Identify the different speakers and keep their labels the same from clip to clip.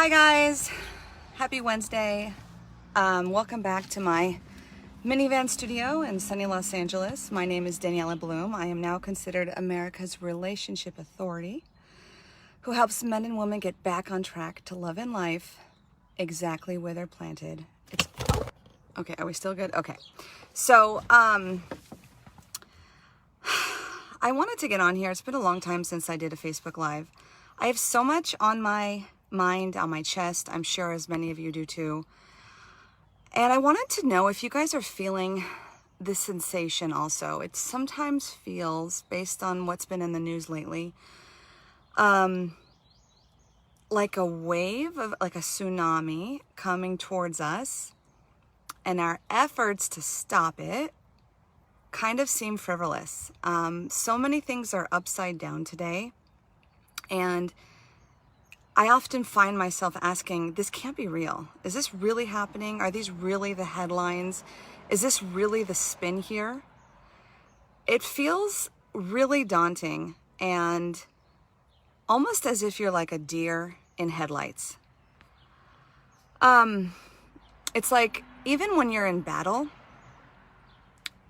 Speaker 1: Hi guys, happy Wednesday. Welcome back to my minivan studio in sunny Los Angeles. My name is Daniella Bloom. I am now considered America's relationship authority who helps men and women get back on track to love and life exactly where they're planted. Okay, are we still good? Okay. So, I wanted to get on here. It's been a long time since I did a Facebook Live. I have so much on my mind, on my chest. I'm sure as many of you do too. And I wanted to know if you guys are feeling this sensation also. It sometimes feels, based on what's been in the news lately, like a wave of, like a tsunami coming towards us. And our efforts to stop it kind of seem frivolous. So many things are upside down today. And I often find myself asking, this can't be real. Is this really happening? Are these really the headlines? Is this really the spin here? It feels really daunting and almost as if you're like a deer in headlights. It's like even when you're in battle,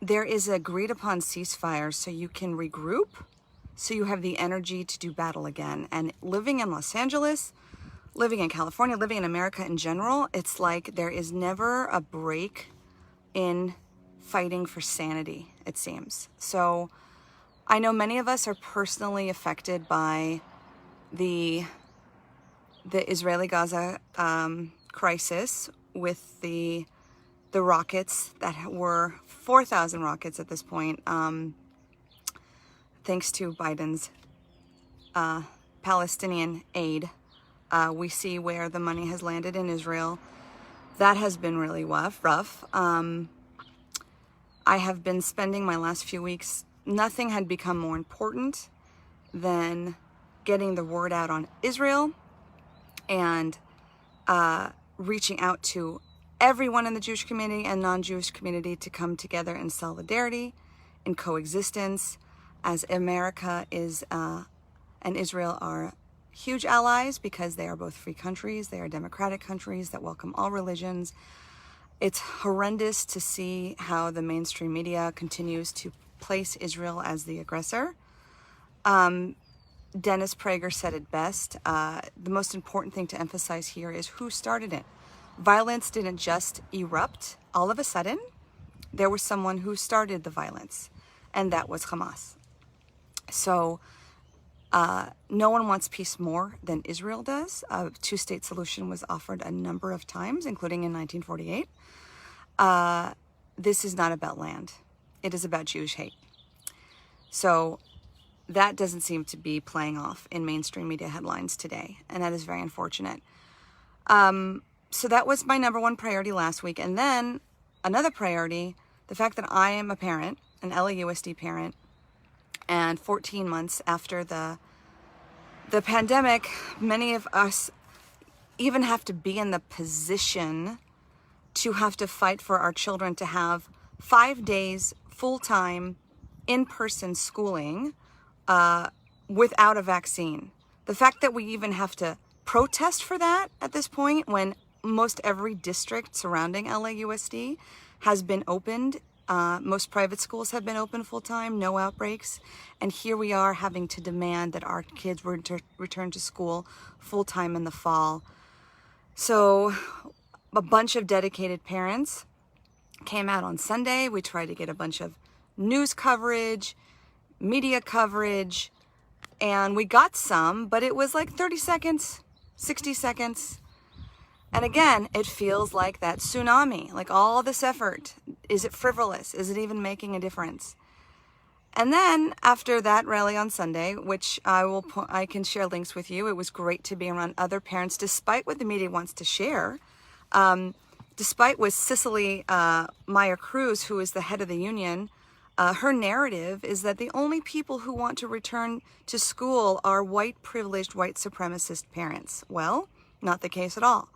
Speaker 1: there is agreed upon ceasefire so you can regroup, so you have the energy to do battle again. And living in Los Angeles, living in California, living in America in general, it's like there is never a break in fighting for sanity, it seems. So I know many of us are personally affected by the Israeli-Gaza crisis with the rockets that were 4,000 rockets at this point, thanks to Biden's Palestinian aid. We see where the money has landed in Israel. That has been really rough. I have been spending my last few weeks, nothing had become more important than getting the word out on Israel and reaching out to everyone in the Jewish community and non-Jewish community to come together in solidarity, in coexistence, as America is and Israel are huge allies because they are both free countries. They are democratic countries that welcome all religions. It's horrendous to see how the mainstream media continues to place Israel as the aggressor. Dennis Prager said it best. The most important thing to emphasize here is who started it. Violence didn't just erupt all of a sudden. There was someone who started the violence, and that was Hamas. So no one wants peace more than Israel does. A two-state solution was offered a number of times, including in 1948. This is not about land. It is about Jewish hate. So that doesn't seem to be playing off in mainstream media headlines today, and that is very unfortunate. So that was my number one priority last week. And then another priority, the fact that I am a parent, an LAUSD parent, and 14 months after the pandemic, many of us even have to be in the position to have to fight for our children to have 5 days full-time in-person schooling without a vaccine. The fact that we even have to protest for that at this point when most every district surrounding LAUSD has been opened. Most private schools have been open full-time, no outbreaks. And here we are having to demand that our kids return to school full-time in the fall. So a bunch of dedicated parents came out on Sunday. We tried to get a bunch of news coverage, media coverage, and we got some, but it was like 30 seconds, 60 seconds. And again, it feels like that tsunami, like all this effort. Is it frivolous? Is it even making a difference? And then after that rally on Sunday, which I can share links with you, it was great to be around other parents, despite what the media wants to share. Despite with Cicely Meyer Cruz, who is the head of the union, her narrative is that the only people who want to return to school are white, privileged, white supremacist parents. Well, not the case at all.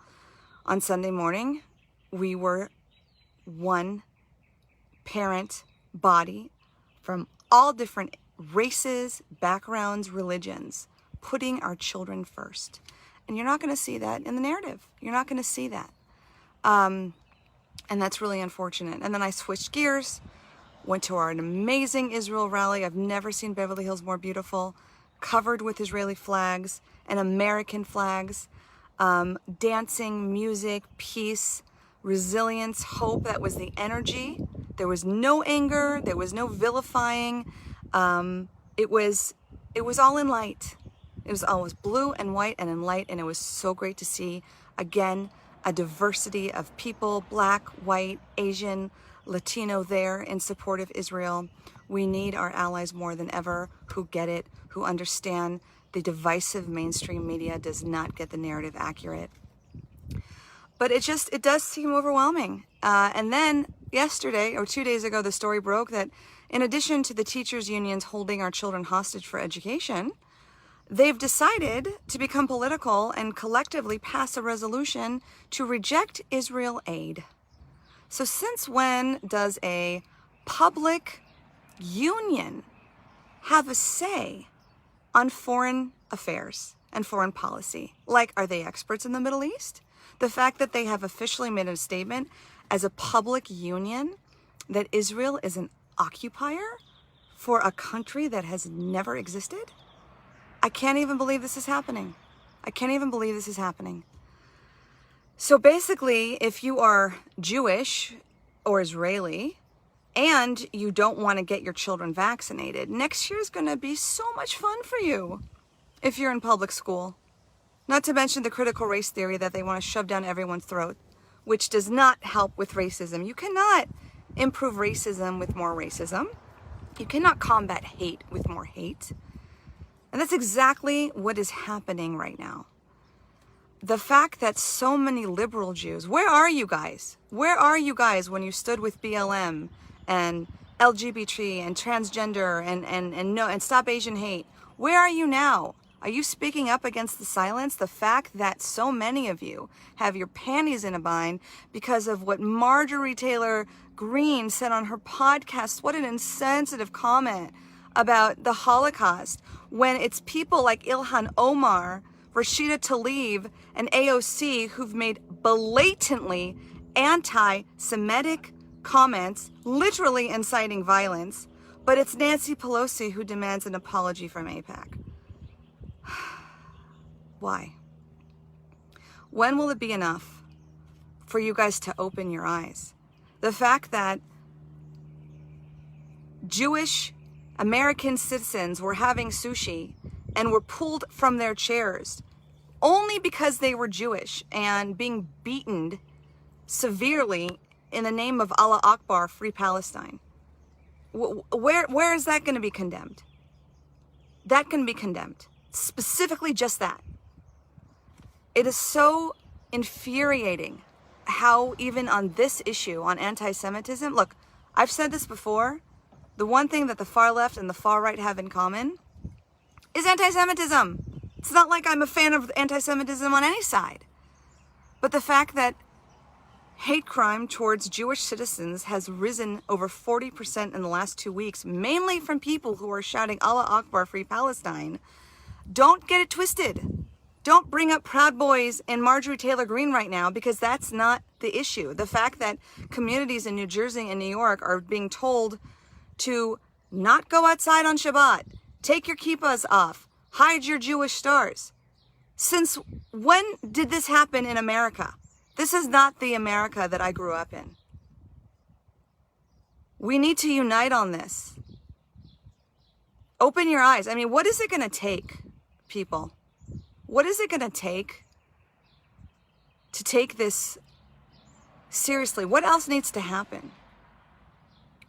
Speaker 1: On Sunday morning, we were one parent body from all different races, backgrounds, religions, putting our children first. And you're not going to see that in the narrative. You're not going to see that. And that's really unfortunate. And then I switched gears, went to an amazing Israel rally. I've never seen Beverly Hills more beautiful, covered with Israeli flags and American flags, dancing, music, peace, resilience, hope. That was the energy. There was no anger. There was no vilifying. It was all in light. It was always blue and white and in light, and it was so great to see, again, a diversity of people, black, white, Asian, Latino there in support of Israel. We need our allies more than ever who get it, who understand the divisive mainstream media does not get the narrative accurate. But it does seem overwhelming. And then yesterday, or 2 days ago, the story broke that in addition to the teachers' unions holding our children hostage for education, they've decided to become political and collectively pass a resolution to reject Israel aid. So since when does a public union have a say on foreign affairs and foreign policy? Like, are they experts in the Middle East? The fact that they have officially made a statement as a public union that Israel is an occupier for a country that has never existed? I can't even believe this is happening. I can't even believe this is happening. So basically, if you are Jewish or Israeli and you don't want to get your children vaccinated, next year is going to be so much fun for you if you're in public school. Not to mention the critical race theory that they want to shove down everyone's throat, which does not help with racism. You cannot improve racism with more racism. You cannot combat hate with more hate. And that's exactly what is happening right now. The fact that so many liberal Jews, where are you guys? Where are you guys when you stood with BLM and LGBT and transgender and Stop Asian Hate? Where are you now? Are you speaking up against the silence? The fact that so many of you have your panties in a bind because of what Marjorie Taylor Greene said on her podcast. What an insensitive comment about the Holocaust, when it's people like Ilhan Omar, Rashida Tlaib, and AOC who've made blatantly anti-Semitic comments, literally inciting violence, but it's Nancy Pelosi who demands an apology from AIPAC. Why? When will it be enough for you guys to open your eyes? The fact that Jewish American citizens were having sushi and were pulled from their chairs only because they were Jewish and being beaten severely in the name of Allah Akbar, Free Palestine. Where is that going to be condemned? That can be condemned. Specifically just that. It is so infuriating how even on this issue, on anti-Semitism, look, I've said this before, the one thing that the far left and the far right have in common is anti-Semitism. It's not like I'm a fan of anti-Semitism on any side. But the fact that hate crime towards Jewish citizens has risen over 40% in the last 2 weeks, mainly from people who are shouting Allah Akbar, Free Palestine. Don't get it twisted. Don't bring up Proud Boys and Marjorie Taylor Greene right now, because that's not the issue. The fact that communities in New Jersey and New York are being told to not go outside on Shabbat, take your kippahs off, hide your Jewish stars. Since when did this happen in America? This is not the America that I grew up in. We need to unite on this. Open your eyes. I mean, what is it going to take, people? What is it going to take this seriously? What else needs to happen?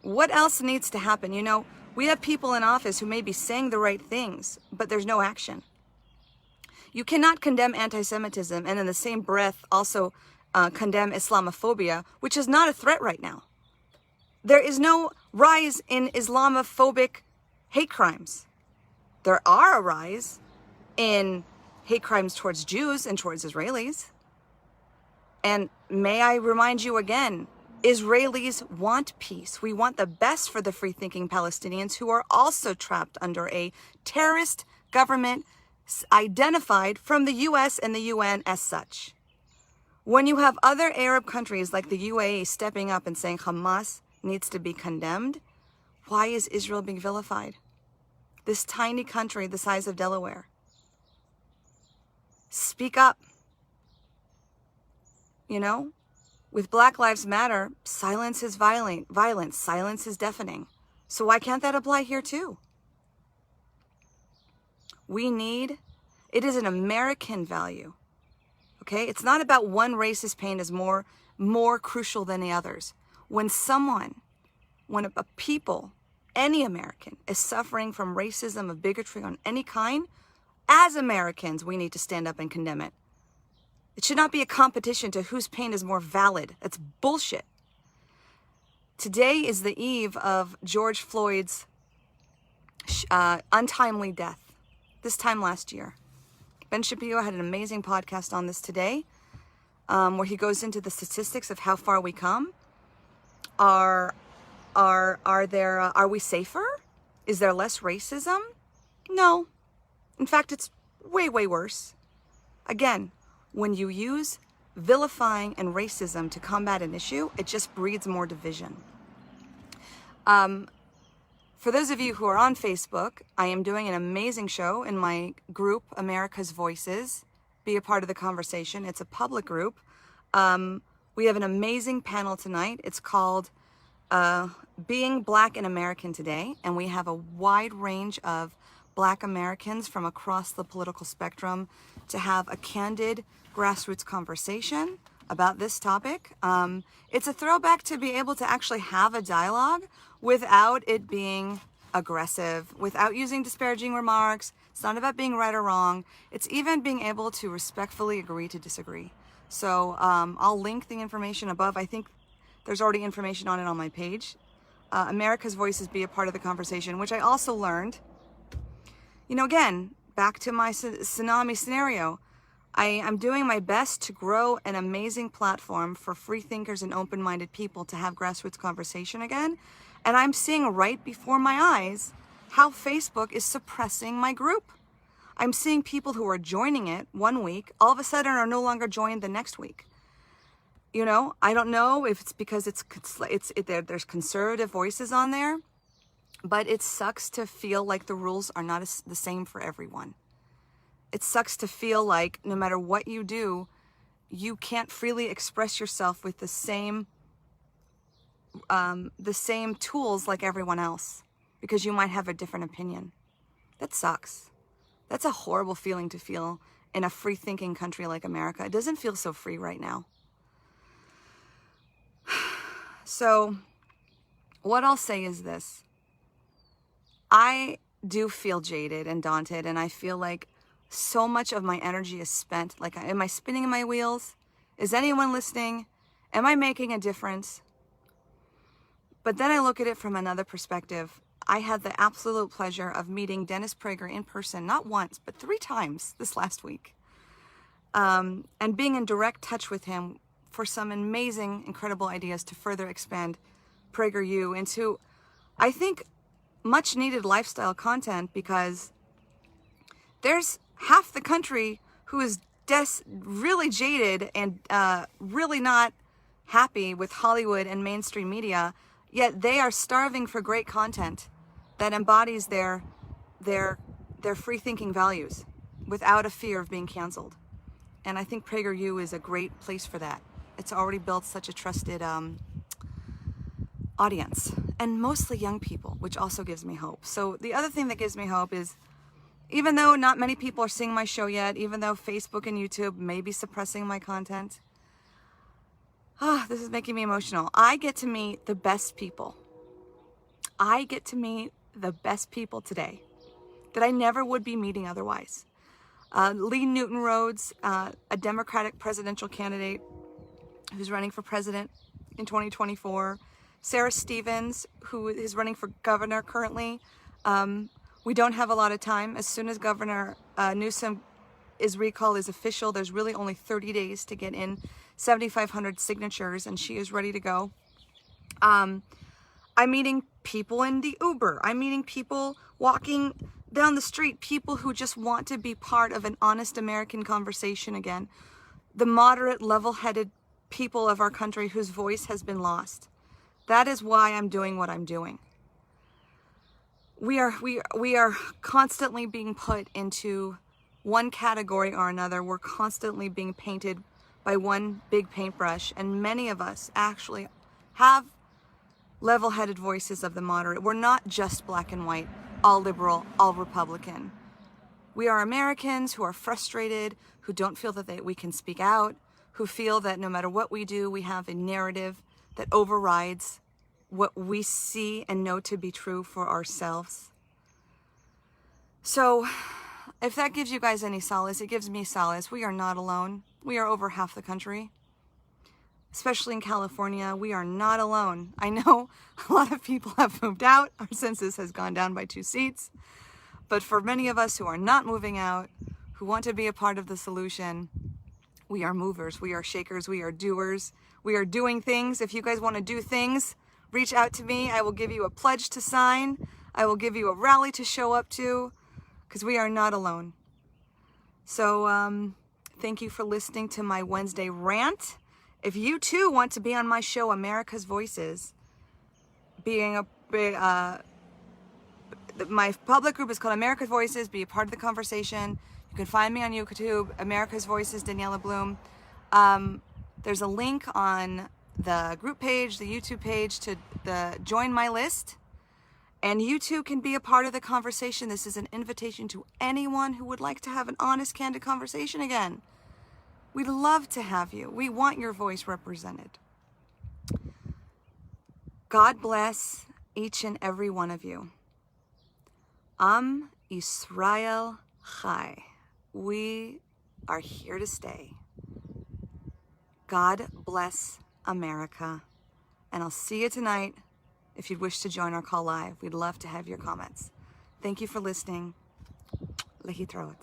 Speaker 1: What else needs to happen? You know, we have people in office who may be saying the right things, but there's no action. You cannot condemn anti-Semitism and in the same breath also condemn Islamophobia, which is not a threat right now. There is no rise in Islamophobic hate crimes. There are a rise in hate crimes towards Jews and towards Israelis. And may I remind you again, Israelis want peace. We want the best for the free-thinking Palestinians who are also trapped under a terrorist government identified from the US and the UN as such. When you have other Arab countries like the UAE stepping up and saying Hamas needs to be condemned, why is Israel being vilified? This tiny country the size of Delaware. Speak up. You know, with Black Lives Matter, silence is violence, silence is deafening. So why can't that apply here too? It is an American value. Okay? It's not about one race's pain is more crucial than the others. When a people, any American, is suffering from racism, of bigotry on any kind, as Americans, we need to stand up and condemn it. It should not be a competition to whose pain is more valid. That's bullshit. Today is the eve of George Floyd's untimely death, this time last year. Ben Shapiro had an amazing podcast on this today, where he goes into the statistics of how far we come. Are we safer? Is there less racism? No. In fact, it's way, way worse. Again, when you use vilifying and racism to combat an issue, it just breeds more division. For those of you who are on Facebook, I am doing an amazing show in my group, America's Voices. Be a part of the conversation. It's a public group. We have an amazing panel tonight. It's called Being Black and American Today, and we have a wide range of Black Americans from across the political spectrum to have a candid grassroots conversation about this topic. It's a throwback to be able to actually have a dialogue without it being aggressive, without using disparaging remarks. It's not about being right or wrong. It's even being able to respectfully agree to disagree. So I'll link the information above. I think there's already information on it on my page. America's Voices, be a part of the conversation, which I also learned, you know, again, back to my tsunami scenario. I'm doing my best to grow an amazing platform for free thinkers and open-minded people to have grassroots conversation again. And I'm seeing right before my eyes how Facebook is suppressing my group. I'm seeing people who are joining it one week, all of a sudden are no longer joined the next week. You know, I don't know if it's because there's conservative voices on there, but it sucks to feel like the rules are not the same for everyone. It sucks to feel like no matter what you do, you can't freely express yourself with the same tools like everyone else, because you might have a different opinion. That sucks. That's a horrible feeling to feel in a free-thinking country like America. It doesn't feel so free right now. So what I'll say is this. I do feel jaded and daunted, and I feel like so much of my energy is spent. Like, am I spinning in my wheels? Is anyone listening? Am I making a difference? But then I look at it from another perspective. I had the absolute pleasure of meeting Dennis Prager in person, not once, but 3 times this last week. And being in direct touch with him for some amazing, incredible ideas to further expand PragerU into, I think, much needed lifestyle content, because there's half the country who is really jaded and really not happy with Hollywood and mainstream media, yet they are starving for great content that embodies their free-thinking values without a fear of being canceled. And I think PragerU is a great place for that. It's already built such a trusted audience, and mostly young people, which also gives me hope. So the other thing that gives me hope is, even though not many people are seeing my show yet, even though Facebook and YouTube may be suppressing my content, this is making me emotional. I get to meet the best people. I get to meet the best people today that I never would be meeting otherwise. Lee Newton Rhodes, a Democratic presidential candidate who's running for president in 2024. Sarah Stevens, who is running for governor currently. We don't have a lot of time. As soon as Governor Newsom's recall is official, there's really only 30 days to get in 7,500 signatures, and she is ready to go. I'm meeting people in the Uber. I'm meeting people walking down the street people who just want to be part of an honest American conversation again. The moderate, level-headed people of our country whose voice has been lost. That is why I'm doing what I'm doing. We are constantly being put into one category or another. We're constantly being painted by one big paintbrush, and many of us actually have level-headed voices of the moderate. We're not just black and white, all liberal, all Republican. We are Americans who are frustrated, who don't feel that we can speak out, who feel that no matter what we do, we have a narrative that overrides what we see and know to be true for ourselves. So, if that gives you guys any solace, it gives me solace. We are not alone. We are over half the country. Especially in California, we are not alone. I know a lot of people have moved out. Our census has gone down by 2 seats. But for many of us who are not moving out, who want to be a part of the solution, we are movers, we are shakers, we are doers. We are doing things. If you guys want to do things, reach out to me. I will give you a pledge to sign. I will give you a rally to show up to, because we are not alone. So thank you for listening to my Wednesday rant. If you too want to be on my show, America's Voices, my public group is called America's Voices. Be a part of the conversation. You can find me on YouTube, America's Voices, Daniella Bloom. There's a link on the group page, the YouTube page, to the join my list. And you too can be a part of the conversation. This is an invitation to anyone who would like to have an honest, candid conversation again. We'd love to have you. We want your voice represented. God bless each and every one of you. Am Israel Chai. We are here to stay. God bless America. And I'll see you tonight if you'd wish to join our call live. We'd love to have your comments. Thank you for listening. Lehitraot.